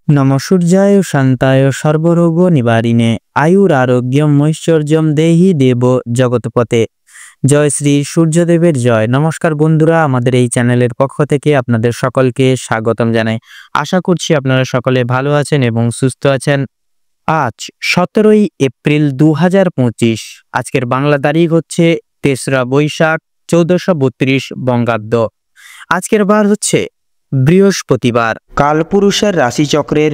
নমঃ সূর্যায় শান্তায় সর্বরোগ নিবারিণে আয়ুরারোগ্যম ঐশ্বর্যম দেহি দেব জগৎপতে। জয় শ্রী সূর্যদেবের জয়। নমস্কার বন্ধুরা, আমাদের এই চ্যানেলের পক্ষ থেকে আপনাদের সকলকে স্বাগতম জানাই। আশা করছি আপনারা সকলে ভালো আছেন এবং সুস্থ আছেন। আজ 17ই এপ্রিল 2025। আজকের বাংলা তারিখ হচ্ছে 3রা বৈশাখ 1432 বঙ্গাব্দ। আজকের বার হচ্ছে বৃহস্পতিবার। কালপুরুষের রাশিচক্রের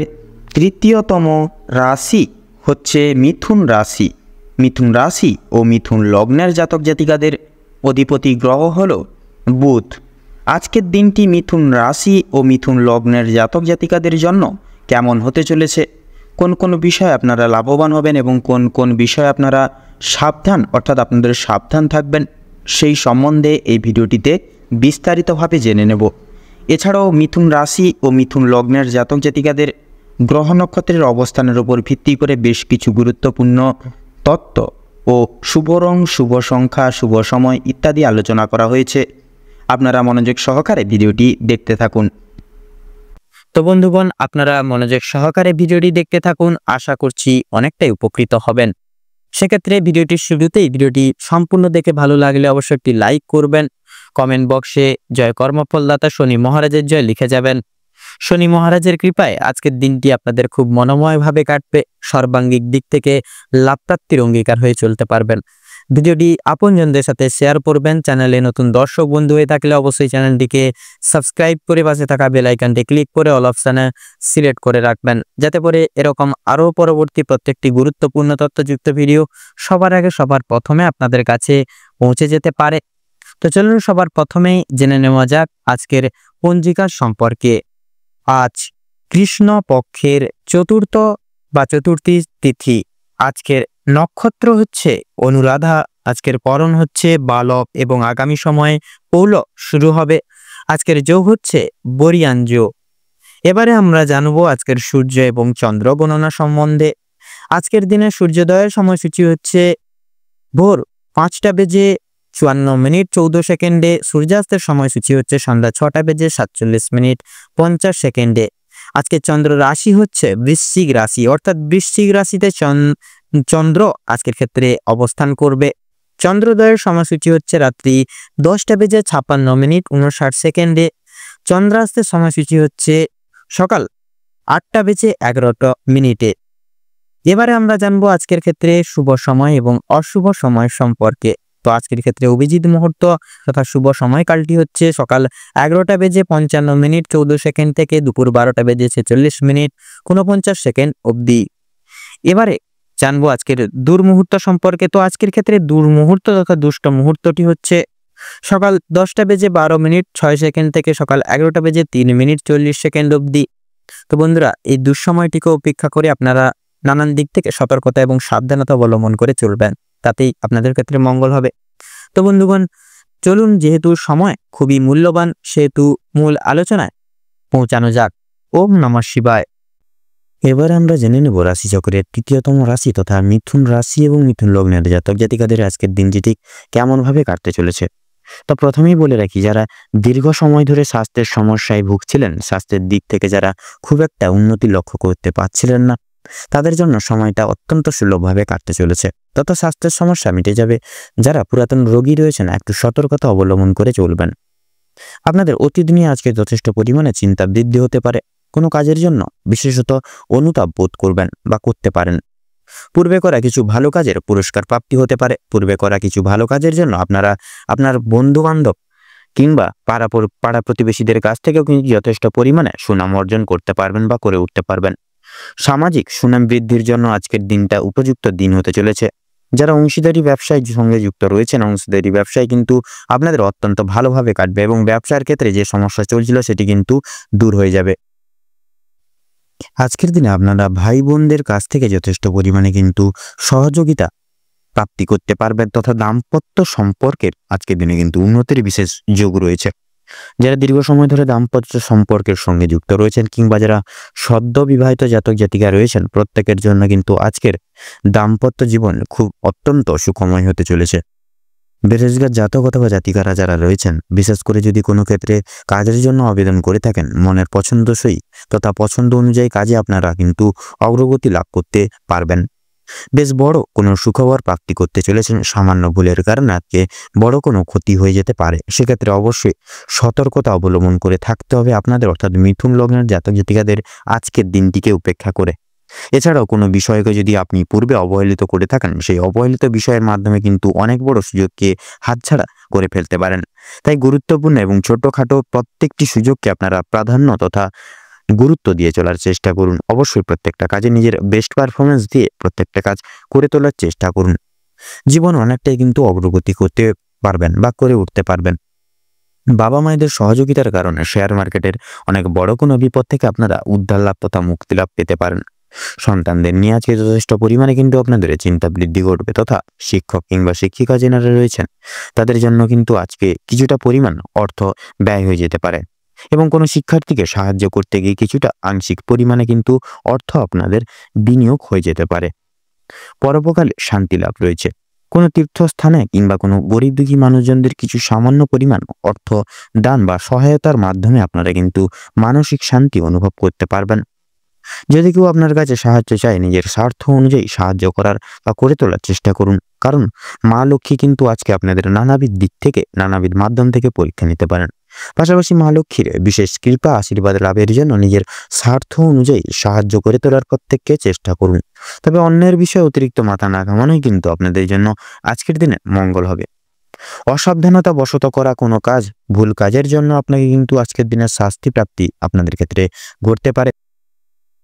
তৃতীয়তম রাশি হচ্ছে মিথুন রাশি। মিথুন রাশি ও মিথুন লগ্নের জাতক জাতিকাদের অধিপতি গ্রহ হল বুধ। আজকের দিনটি মিথুন রাশি ও মিথুন লগ্নের জাতক জাতিকাদের জন্য কেমন হতে চলেছে, কোন কোন বিষয়ে আপনারা লাভবান হবেন এবং কোন কোন বিষয়ে আপনারা সাবধান অর্থাৎ আপনাদের সাবধান থাকবেন, সেই সম্বন্ধে এই ভিডিওটিতে বিস্তারিতভাবে জেনে নেব। এছাড়াও মিথুন রাশি ও মিথুন লগ্নের জাতক জাতিকাদের গ্রহ নক্ষত্রের অবস্থানের উপর ভিত্তি করে বেশ কিছু গুরুত্বপূর্ণ তত্ত্ব ও শুভ রং, শুভ সংখ্যা, শুভ সময় ইত্যাদি আলোচনা করা হয়েছে। আপনারা মনোযোগ সহকারে ভিডিওটি দেখতে থাকুন। তো বন্ধুগণ, আপনারা মনোযোগ সহকারে ভিডিওটি দেখতে থাকুন, আশা করছি অনেকটাই উপকৃত হবেন। সেক্ষেত্রে ভিডিওটির শুরুতেই ভিডিওটি সম্পূর্ণ দেখে ভালো লাগলে অবশ্যই একটি লাইক করবেন। কমেন্ট বক্সে জয় কর্মফলদাতা শনি মহারাজের জয় লিখে যাবেন। শনি মহারাজের কৃপায় আজকের দিনটি আপনাদের খুব মনোময়ভাবে কাটবে। সর্বাঙ্গিক দিক থেকে লাভপ্রাপ্তির অঙ্গীকার হয়ে চলতে পারবেন। ভিডিওটি আপনজনদের সাথে শেয়ার করবেন। চ্যানেলে নতুন দর্শক বন্ধু হয়ে থাকলে অবশ্যই চ্যানেলটিকে সাবস্ক্রাইব করে পাশে থাকা বেল আইকনটি ক্লিক করে অল অপশানে সিলেক্ট করে রাখবেন, যাতে করে এরকম আরও পরবর্তী প্রত্যেকটি গুরুত্বপূর্ণ তথ্যযুক্ত ভিডিও সবার আগে সবার প্রথমে আপনাদের কাছে পৌঁছে যেতে পারে। তো চলুন সবার প্রথমেই জেনে নেওয়া যাক আজকের পঞ্জিকার সম্পর্কে। আজ কৃষ্ণ পক্ষের চতুর্থ বা চতুর্থী তিথি। আজকের নক্ষত্র হচ্ছে অনুরাধা। আজকের করণ হচ্ছে বালক এবং আগামী সময়ে পৌল শুরু হবে। আজকের যোগ হচ্ছে বরিয়ান যোগ। এবারে আমরা জানবো আজকের সূর্য এবং চন্দ্র গণনা সম্বন্ধে। আজকের দিনে সূর্যোদয়ের সময়সূচি হচ্ছে ভোর 5:54 সূর্যাস্তের সময়সূচি হচ্ছে সন্ধ্যা 6:47 আজকে চন্দ্র রাশি হচ্ছে বৃশ্চিক রাশি, অর্থাৎ বৃশ্চিক রাশিতে চন্দ্র আজকের ক্ষেত্রে অবস্থান করবে। চন্দ্রোদয়ের সময়সূচি হচ্ছে রাত্রি 10:56 চন্দ্রাস্তের সময়সূচি হচ্ছে সকাল 8:11 এবারে আমরা জানবো আজকের ক্ষেত্রে শুভ সময় এবং অশুভ সময় সম্পর্কে। তো আজকের ক্ষেত্রে অভিজিৎ মুহূর্ত তথা শুভ সময়কালটি হচ্ছে সকাল 11:55 থেকে দুপুর 12:46 অবধি। এবারে জানবো আজকের দুর্মুহূর্ত সম্পর্কে। তো আজকের ক্ষেত্রে দুর্মুহূর্ত তথা দুষ্ট মুহূর্তটি হচ্ছে সকাল 10:12:06 থেকে সকাল 11:03:40 অবধি। তো বন্ধুরা, এই দুঃসময়টিকে উপেক্ষা করে আপনারা নানান দিক থেকে সতর্কতা এবং সাবধানতা অবলম্বন করে চলবেন, তাতেই আপনাদের ক্ষেত্রে মঙ্গল হবে। তো বন্ধুগণ, চলুন, যেহেতু সময় খুবই মূল্যবান সেহেতু মূল আলোচনায় পৌঁছানো যাক। ওম নমঃ শিবায়। এবার আমরা জেনে নেব রাশিচক্রের তৃতীয়তম রাশি তথা মিথুন রাশি এবং মিথুন লগ্নের জাতক জাতিকাদের আজকের দিনটি ঠিক কেমনভাবে কাটতে চলেছে। তো প্রথমেই বলে রাখি, যারা দীর্ঘ সময় ধরে স্বাস্থ্যের সমস্যায় ভুগছিলেন, স্বাস্থ্যের দিক থেকে যারা খুব একটা উন্নতি লক্ষ্য করতে পারছিলেন না, তাদের জন্য সময়টা অত্যন্ত সুলভভাবে কাটতে চলেছে। তত স্বাস্থ্যের সমস্যা মিটে যাবে। যারা পুরাতন রোগী রয়েছেন, একটু সতর্কতা অবলম্বন করে চলবেন। আপনাদের অতীত নিয়ে আজকে যথেষ্ট পরিমাণে চিন্তা বৃদ্ধি হতে পারে। কোনো কাজের জন্য বিশেষত অনুতাপ বোধ করবেন বা করতে পারেন। পূর্বে করা কিছু ভালো কাজের পুরস্কার প্রাপ্তি হতে পারে। পূর্বে করা কিছু ভালো কাজের জন্য আপনারা আপনার বন্ধু বান্ধব কিংবা পাড়া প্রতিবেশীদের কাছ থেকেও কিন্তু যথেষ্ট পরিমাণে সুনাম অর্জন করতে পারবেন বা করে উঠতে পারবেন। সামাজিক সুনাম বৃদ্ধির জন্য আজকের দিনটা উপযুক্ত দিন হতে চলেছে। যারা অংশীদারি ব্যবসায় সঙ্গে যুক্ত রয়েছেন, অংশীদারি ব্যবসায় কিন্তু আপনাদের অত্যন্ত ভালোভাবে কাটবে এবং ব্যবসার ক্ষেত্রে যে সমস্যা চলছিল সেটি কিন্তু দূর হয়ে যাবে। আজকের দিনে আপনারা ভাই বোনদের কাছ থেকে যথেষ্ট পরিমাণে কিন্তু সহযোগিতা প্রাপ্তি করতে পারবেন তথা দাম্পত্য সম্পর্কের আজকের দিনে কিন্তু উন্নতির বিশেষ যোগ রয়েছে। যারা দীর্ঘ সময় ধরে দাম্পত্য সম্পর্কের সঙ্গে যুক্ত রয়েছেন কিংবা যারা সদ্য বিবাহিত জাতক জাতিকা রয়েছেন, প্রত্যেকের জন্য কিন্তু আজকের দাম্পত্য জীবন খুব অত্যন্ত সুখময় হতে চলেছে। বেরোজগার জাতক অথবা জাতিকারা যারা রয়েছেন, বিশেষ করে যদি কোনো ক্ষেত্রে কাজের জন্য আবেদন করে থাকেন, মনের পছন্দসই তথা পছন্দ অনুযায়ী কাজে আপনারা কিন্তু অগ্রগতি লাভ করতে পারবেন। বেশ বড় কোনো সুখবর প্রাপ্তি করতে চলেছেন। সামান্য ভুলের কারণে আজকে বড় কোনো ক্ষতি হয়ে যেতে পারে। সেক্ষেত্রে অবশ্যই সতর্কতা অবলম্বন করে থাকতে হবে আপনাদের, অর্থাৎ মিথুন লগ্নের জাতক জাতিকাদের আজকের দিনটিকে উপেক্ষা করে। এছাড়াও কোনো বিষয়কে যদি আপনি পূর্বে অবহেলিত করে থাকেন, সেই অবহেলিত বিষয়ের মাধ্যমে কিন্তু অনেক বড় সুযোগকে হাতছাড়া করে ফেলতে পারেন। তাই গুরুত্বপূর্ণ এবং ছোটখাটো প্রত্যেকটি সুযোগকে আপনারা প্রাধান্য তথা গুরুত্ব দিয়ে চলার চেষ্টা করুন। অবশ্যই প্রত্যেকটা কাজে নিজের বেস্ট পারফরমেন্স দিয়ে প্রত্যেকটা কাজ করে তোলার চেষ্টা করুন। জীবন অনেকটাই কিন্তু অগ্রগতি করতে পারবেন বা করে উঠতে পারবেন। বাবা মায়েদের সহযোগিতার কারণে শেয়ার মার্কেটের অনেক বড় কোনো বিপদ থেকে আপনারা উদ্ধার লাভ তথা মুক্তি লাভ পেতে পারেন। সন্তানদের নিয়ে আজকে যথেষ্ট পরিমাণে কিন্তু আপনাদের চিন্তা বৃদ্ধি ঘটবে, তথা শিক্ষক কিংবা শিক্ষিকা যেনারা রয়েছেন তাদের জন্য কিন্তু আজকে কিছুটা পরিমাণ অর্থ ব্যয় হয়ে যেতে পারে এবং কোনো শিক্ষার্থীকে সাহায্য করতে গিয়ে কিছুটা আংশিক পরিমাণে কিন্তু অর্থ আপনাদের বিনিয়োগ হয়ে যেতে পারে। পরোপকালে শান্তি লাভ রয়েছে। কোনো তীর্থস্থানে কিংবা কোনো গরিব দুঃখী মানুষজনদের কিছু সামান্য পরিমাণ অর্থ দান বা সহায়তার মাধ্যমে আপনারা কিন্তু মানসিক শান্তি অনুভব করতে পারবেন। যদি কেউ আপনার কাছে সাহায্য চায়, নিজের স্বার্থ অনুযায়ী সাহায্য করার বা করে তোলার চেষ্টা করুন, কারণ মা লক্ষ্মী কিন্তু আজকে আপনাদের নানাবিধ দিক থেকে নানাবিধ মাধ্যম থেকে পরীক্ষা নিতে পারেন। পাশাপাশি মা লক্ষ্মীর বিশেষ কৃপা আশীর্বাদ লাভের জন্য নিজের স্বার্থ অনুযায়ী সাহায্য করে তোলার প্রত্যেককে চেষ্টা করুন। তবে অন্যের বিষয়ে অতিরিক্ত মাথা না ঘামানোই কিন্তু আপনাদের জন্য আজকের দিনে মঙ্গল হবে। অসাবধানতা বশত করা কোনো কাজ, ভুল কাজের জন্য আপনাকে কিন্তু আজকের দিনের শাস্তি প্রাপ্তি আপনাদের ক্ষেত্রে ঘটতে পারে।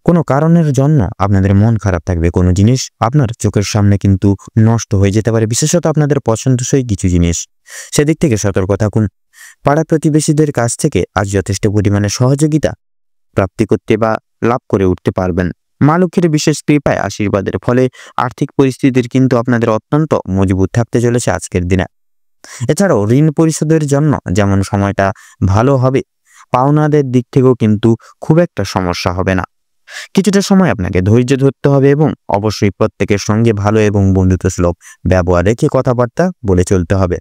কোনো কারণের জন্য আপনাদের মন খারাপ থাকবে, কোনো জিনিস আপনার চোখের সামনে কিন্তু নষ্ট হয়ে যেতে পারে, বিশেষত আপনাদের পছন্দসই কিছু জিনিস। সেদিক থেকে সতর্ক থাকুন। পাড়া প্রতিবেশীদের কাছ থেকে আজ যথেষ্ট পরিমাণে সহযোগিতা প্রাপ্তি করতে বা লাভ করে উঠতে পারবেন। মা লক্ষ্মীর বিশেষ কৃপায় আশীর্বাদের ফলে আর্থিক পরিস্থিতির কিন্তু আপনাদের অত্যন্ত মজবুত থাকতে চলেছে আজকের দিনে। এছাড়াও ঋণ পরিশোধের জন্য যেমন সময়টা ভালো হবে, পাওনাদের দিক থেকেও কিন্তু খুব একটা সমস্যা হবে না। কিছুটা সময় আপনাকে ধৈর্য ধরতে হবে এবং অবশ্যই প্রত্যেকের সঙ্গে ভালো এবং বন্ধুত্বসুলভ ব্যবহার রেখে কথাবার্তা বলে চলতে হবে।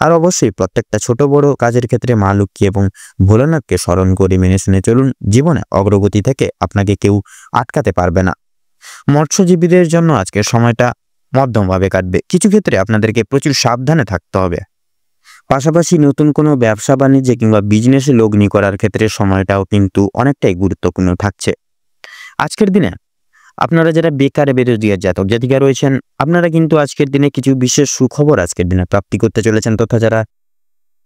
আর অবশ্যই প্রত্যেকটা ছোট বড় কাজের ক্ষেত্রে মা লক্ষ্মী এবং ভোলানাথকে স্মরণ করে মেনে শুনে চলুন। জীবনে অগ্রগতি থেকে আপনাকে কেউ আটকাতে পারবে না। মৎস্যজীবীদের জন্য আজকের সময়টা মধ্যমভাবে কাটবে। কিছু ক্ষেত্রে আপনাদেরকে প্রচুর সাবধানে থাকতে হবে। পাশাপাশি নতুন কোনো ব্যবসা বাণিজ্যে কিংবা বিজনেসে লগ্নি করার ক্ষেত্রে সময়টাও কিন্তু অনেকটাই গুরুত্বপূর্ণ থাকছে। আজকের দিনে আপনারা যারা বেকার বেরোজগার জাতক জাতিকা রয়েছেন, আপনারা কিন্তু আজকের দিনে কিছু বিশেষ সুখবর আজকের দিনে প্রাপ্তি করতে চলেছেন, তথা যারা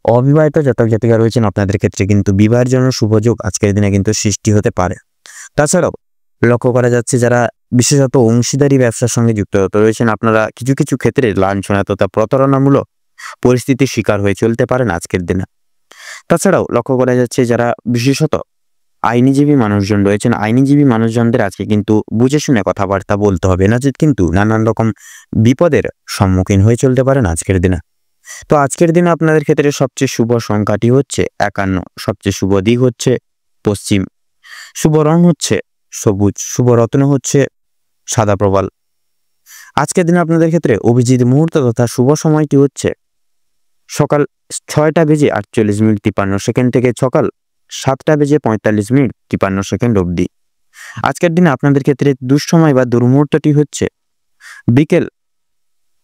অবিবাহিত জাতক জাতিকা রয়েছেন আপনাদের ক্ষেত্রে কিন্তু বিবাহের জন্য শুভযোগ আজকের দিনে কিন্তু সৃষ্টি হতে পারে। তাছাড়াও লক্ষ্য করা যাচ্ছে যারা বিশেষত অংশীদারি ব্যবসার সঙ্গে যুক্ত রয়েছেন, আপনারা কিছু কিছু ক্ষেত্রে লাঞ্ছনা তথা প্রতারণামূলক পরিস্থিতির শিকার হয়ে চলতে পারেন আজকের দিনে। তাছাড়াও লক্ষ্য করা যাচ্ছে যারা বিশেষত আইনজীবী মানুষজন রয়েছেন, আইনজীবী মানুষজনদের আজকে কিন্তু বুঝে শুনে কথাবার্তা বলতে হবে, নচেৎ কিন্তু নানান রকম বিপদের সম্মুখীন হয়ে চলতে পারেন আজকের দিনে। তো আজকের দিনে আপনাদের ক্ষেত্রে সবচেয়ে শুভ সংখ্যাটি হচ্ছে 51, সবচেয়ে শুভ দিক হচ্ছে পশ্চিম, শুভ রং হচ্ছে সবুজ, শুভ রত্ন হচ্ছে সাদা প্রবাল। আজকের দিনে আপনাদের ক্ষেত্রে অভিজিৎ মুহূর্ত তথা শুভ সময়টি হচ্ছে সকাল 6:48:53 থেকে সকাল 7:45:53 অবধি। আজকের দিনে আপনাদের ক্ষেত্রে দুঃসময় বা দুর্মুহূর্তটি হচ্ছে বিকেল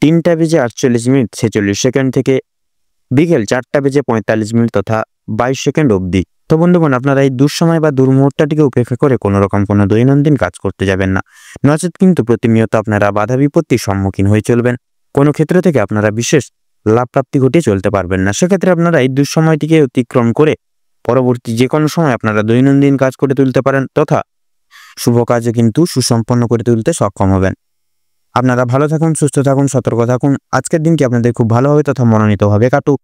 3:48:46 থেকে বিকেল 4:45 তথা 22 অবধি। তো বন্ধুগণ, আপনারা এই দুঃসময় বা দুর্মুহূর্তটিকে উপেক্ষা করে কোনো রকম কোনো দৈনন্দিন কাজ করতে যাবেন না, নচেৎ কিন্তু প্রতিনিয়ত আপনারা বাধা বিপত্তির সম্মুখীন হয়ে চলবেন। কোনো ক্ষেত্র থেকে আপনারা বিশেষ লাভ প্রাপ্তি ঘটিয়ে চলতে পারবেন না। সেক্ষেত্রে আপনারা এই দুঃসময়টিকে অতিক্রম করে পরবর্তী যে কোনো সময় আপনারা দৈনন্দিন কাজ করে তুলতে পারেন, তথা শুভ কাজে কিন্তু সুসম্পন্ন করে তুলতে সক্ষম হবেন। আপনারা ভালো থাকুন, সুস্থ থাকুন, সতর্ক থাকুন। আজকের দিনটি আপনাদের খুব ভালোভাবে তথা মনোনীতভাবে কাটুক।